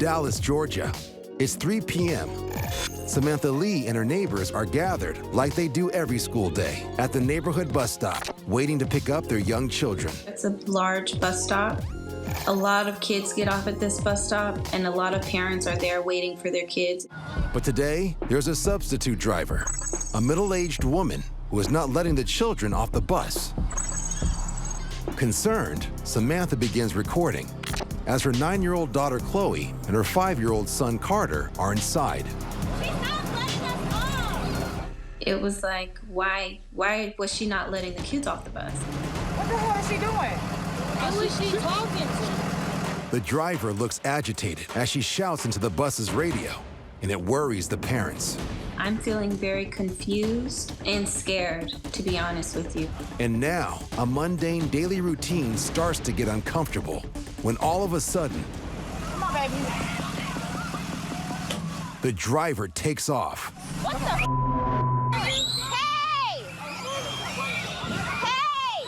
Dallas, Georgia. It's 3 p.m. Samantha Lee and her neighbors are gathered, like they do every school day, at the neighborhood bus stop, waiting to pick up their young children. It's a large bus stop. A lot of kids get off at this bus stop, and a lot of parents are there waiting for their kids. But today, there's a substitute driver, a middle-aged woman who is not letting the children off the bus. Concerned, Samantha begins recording as her 9-year-old daughter Chloe and her 5-year-old son Carter are inside. She's not letting us off! It was like, why was she not letting the kids off the bus? What the hell is she doing? Who is she talking to? The driver looks agitated as she shouts into the bus's radio, and it worries the parents. I'm feeling very confused and scared, to be honest with you. And now, a mundane daily routine starts to get uncomfortable when all of a sudden, Come on, baby. the driver takes off. What the Hey! Hey!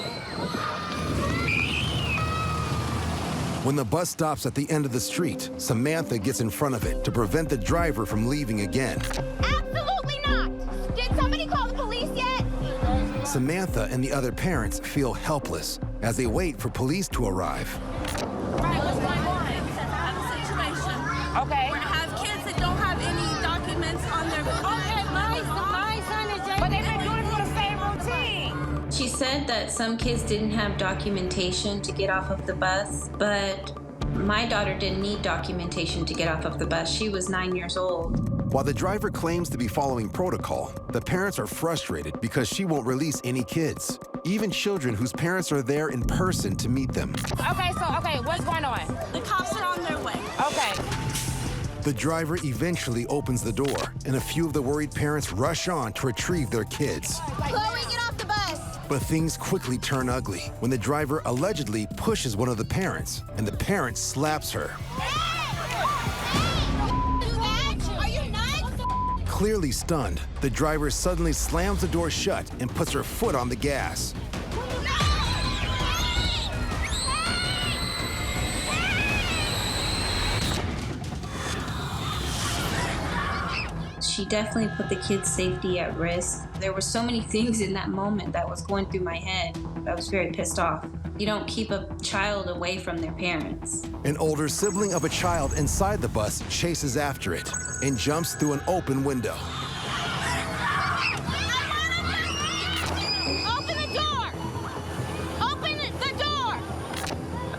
When the bus stops at the end of the street, Samantha gets in front of it to prevent the driver from leaving again. Absolutely not! Did somebody call the police yet? Samantha and the other parents feel helpless as they wait for police to arrive. Right, what's going on? I have a situation. Okay. I have kids that don't have any documents on their... Okay, my son is just... But they've been doing it for the same routine. She said that some kids didn't have documentation to get off of the bus, but my daughter didn't need documentation to get off of the bus. She was 9 years old. While the driver claims to be following protocol, the parents are frustrated because she won't release any kids, even children whose parents are there in person to meet them. Okay, what's going on? The cops are on their way. Okay. The driver eventually opens the door, and a few of the worried parents rush on to retrieve their kids. Chloe, get off the bus! But things quickly turn ugly when the driver allegedly pushes one of the parents, and the parent slaps her. Are you nuts? Clearly stunned, the driver suddenly slams the door shut and puts her foot on the gas. She definitely put the kids' safety at risk. There were so many things in that moment that was going through my head. I was very pissed off. You don't keep a child away from their parents. An older sibling of a child inside the bus chases after it and jumps through an open window. Open the door! Open the door!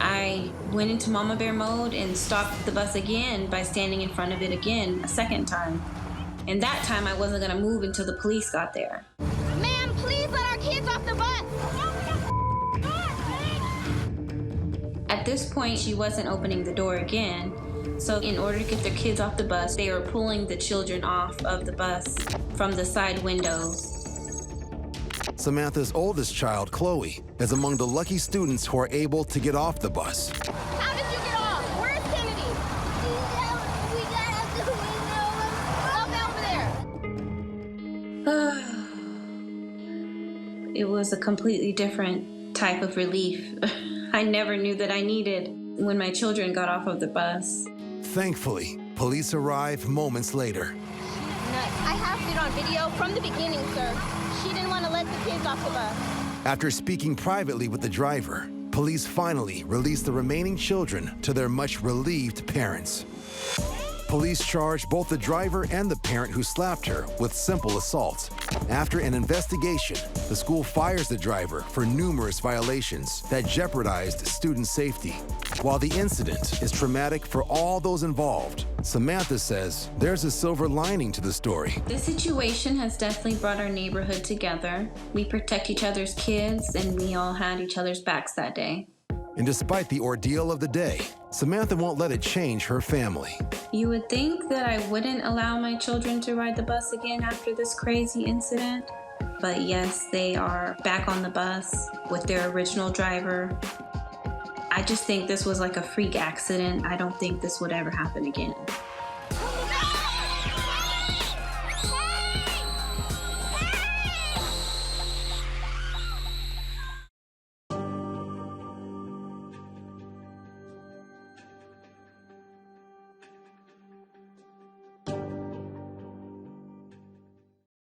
I went into mama bear mode and stopped the bus again by standing in front of it again a second time. And that time I wasn't gonna move until the police got there. Ma'am, please let our kids off the bus! At this point, she wasn't opening the door again. So in order to get their kids off the bus, they were pulling the children off of the bus from the side windows. Samantha's oldest child, Chloe, is among the lucky students who are able to get off the bus. How did you get off? Where's Kennedy? We got out the window. Up over there. It was a completely different type of relief I never knew that I needed when my children got off of the bus. Thankfully, police arrive moments later. Nuts. I have it on video from the beginning, sir. She didn't want to let the kids off the bus. After speaking privately with the driver, police finally release the remaining children to their much relieved parents. Police charge both the driver and the parent who slapped her with simple assault. After an investigation, the school fires the driver for numerous violations that jeopardized student safety. While the incident is traumatic for all those involved, Samantha says there's a silver lining to the story. This situation has definitely brought our neighborhood together. We protect each other's kids, and we all had each other's backs that day. And despite the ordeal of the day, Samantha won't let it change her family. You would think that I wouldn't allow my children to ride the bus again after this crazy incident. But yes, they are back on the bus with their original driver. I just think this was like a freak accident. I don't think this would ever happen again.